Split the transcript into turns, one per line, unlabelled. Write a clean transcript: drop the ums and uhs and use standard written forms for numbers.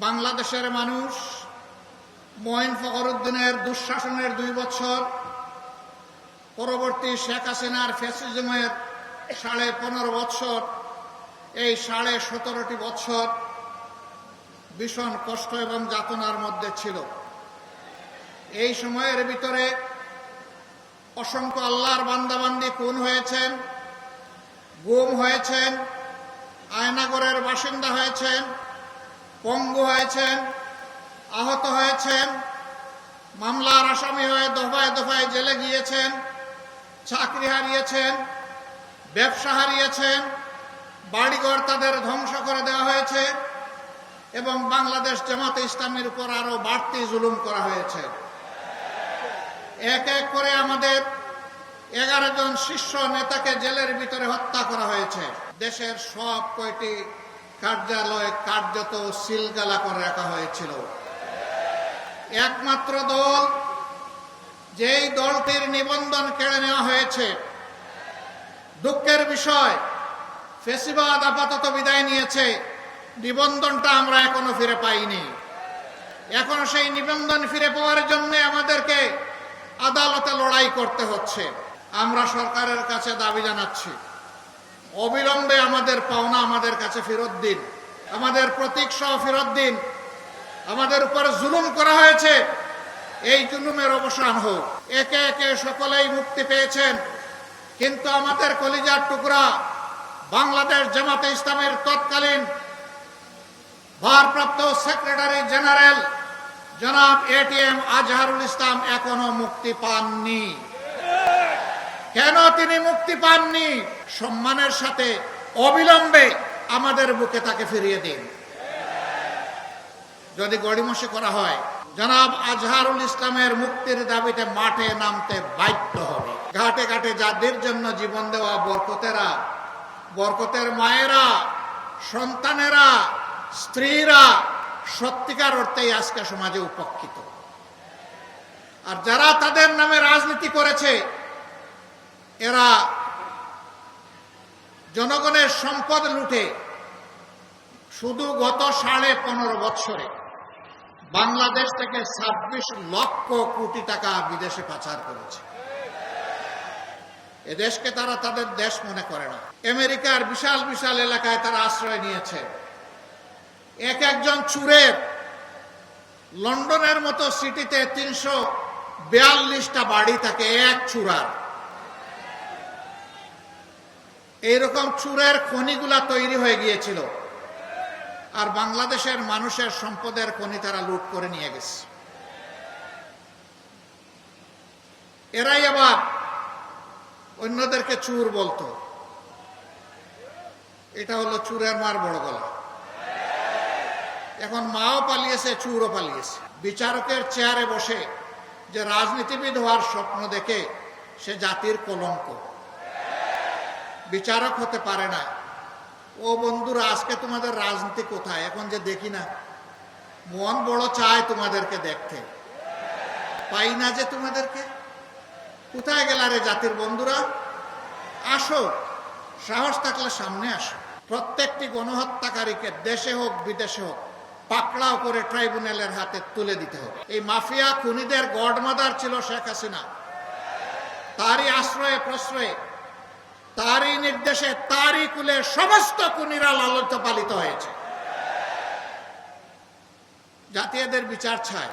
বাংলাদেশের মানুষ মঈন ফখরুদ্দিনের দুঃশাসনের 2 বছর, পরবর্তী শেখ হাসিনার ফ্যাসিজমের 15.5 বছর, এই 17.5 বছর ভীষণ কষ্ট এবং যাতনার মধ্যে ছিল। এই সময়ের ভিতরে অসংখ্য আল্লাহর বান্দাবান্দি খুন হয়েছেন, গুম হয়েছেন, আয়নাগরের বাসিন্দা হয়েছেন, পঙ্গু হয়েছেন, আহত হয়েছেন, মামলার আসামি হয়ে দফায় দফায় জেলে গিয়েছেন, চাকরি হারিয়েছেন, ব্যবসা হারিয়েছেন, বাড়িঘর তাদের ধ্বংস করে দেওয়া হয়েছে এবং বাংলাদেশ জামাতে ইসলামীর উপর আরো বাড়তি জুলুম করা হয়েছে। এক এক করে আমাদের 11 জন শীর্ষ নেতাকে জেলের ভিতরে হত্যা করা হয়েছে। দেশের সব কয়টি কার্যালয় কার্যত সিলগালা করে রাখা হয়েছিল। একমাত্র দল, যেই দলটির নিবন্ধন কেড়ে নেওয়া হয়েছে, দুঃখের বিষয় ফ্যাসিবাদ আপাতত বিদায় নিয়েছে, নিবন্ধনটা আমরা এখনো ফিরে পাইনি। এখনো সেই নিবন্ধন ফিরে পাওয়ার জন্য আমাদেরকে আদালতে লড়াই করতে হচ্ছে। আমরা সরকারের কাছে দাবি জানাচ্ছি, অবিলম্বে আমাদের পাওনা আমাদের কাছে ফেরত দিন, আমাদের প্রতীক সহ ফেরত দিন। আমাদের উপর জুলুম করা হয়েছে, এই জুলুমের অবসান হোক। একে একে সকলেই মুক্তি পেয়েছেন, কিন্তু আমাদের কলিজার টুকরা বাংলাদেশ জামাতে ইসলামের তৎকালীন ভারপ্রাপ্ত সেক্রেটারি জেনারেল জনাব এটিএম আজহারুল ইসলাম এখনো মুক্তি পাননি। কেন তিনি মুক্তি পাননি? সম্মানের সাথে অবিলম্বে আমাদের বুকে তাকে ফিরিয়ে দিন। যদি গড়িমসি করা হয়, জনাব আজহারুল ইসলামের মুক্তির দাবিতে মাঠে নামতে বাধ্য হবে। ঘাটে ঘাটে যাদের জন্য জীবন দেওয়া বরকতেরা, বরকতের মায়েরা, সন্তানেরা, স্ত্রীরা সত্যিকার অর্থেই আজকে সমাজে উপেক্ষিত। আর যারা তাদের নামে রাজনীতি করেছে, এরা জনগণের সম্পদ লুটে শুধু গত 15.5 বছরে বাংলাদেশ থেকে 26 লক্ষ কোটি টাকা বিদেশে পাচার করেছে। এ দেশকে তারা তাদের দেশ মনে করে না। আমেরিকার বিশাল বিশাল এলাকায় তারা আশ্রয় নিয়েছে। এক একজন চুরের, লন্ডনের মতো সিটিতে 342টা বাড়ি থাকে এক চুরার। এইরকম চুরের খনিগুলা তৈরি হয়ে গিয়েছিল, আর বাংলাদেশের মানুষের সম্পদের খনি তারা লুট করে নিয়ে গেছে। এরাই আবার অন্যদেরকে চুর বলতো। এটা হলো চুরের মার বড় গলা। এখন মাও পালিয়েছে, চুরও পালিয়েছে। বিচারকের চেয়ারে বসে যে রাজনীতিবিদ হওয়ার স্বপ্ন দেখে, সে জাতির কলঙ্ক। বিচারক হতে পারে না। ও বন্ধুরা, আজকে তোমাদের রাজনীতি কোথায়? এখন যে দেখি না, মন বড় চায় তোমাদেরকে দেখতে, পাই না যে তোমাদেরকে। কোথায় গেলা রে জাতির বন্ধুরা? আসো, সাহস থাকলে সামনে আসো। প্রত্যেকটি গণহত্যাকারীকে দেশে হোক বিদেশে হোক পাকড়াও করে ট্রাইব্যুনালের হাতে তুলে দিতে হবে। এই মাফিয়া খুনিদের গডমাদার ছিল শেখ হাসিনা। তারই আশ্রয়ে প্রশ্রয়ে, তারই নির্দেশে, তারই কুলে সমস্ত খুনিরা লালিত পালিত হয়েছে। জাতি এদের বিচার চায়।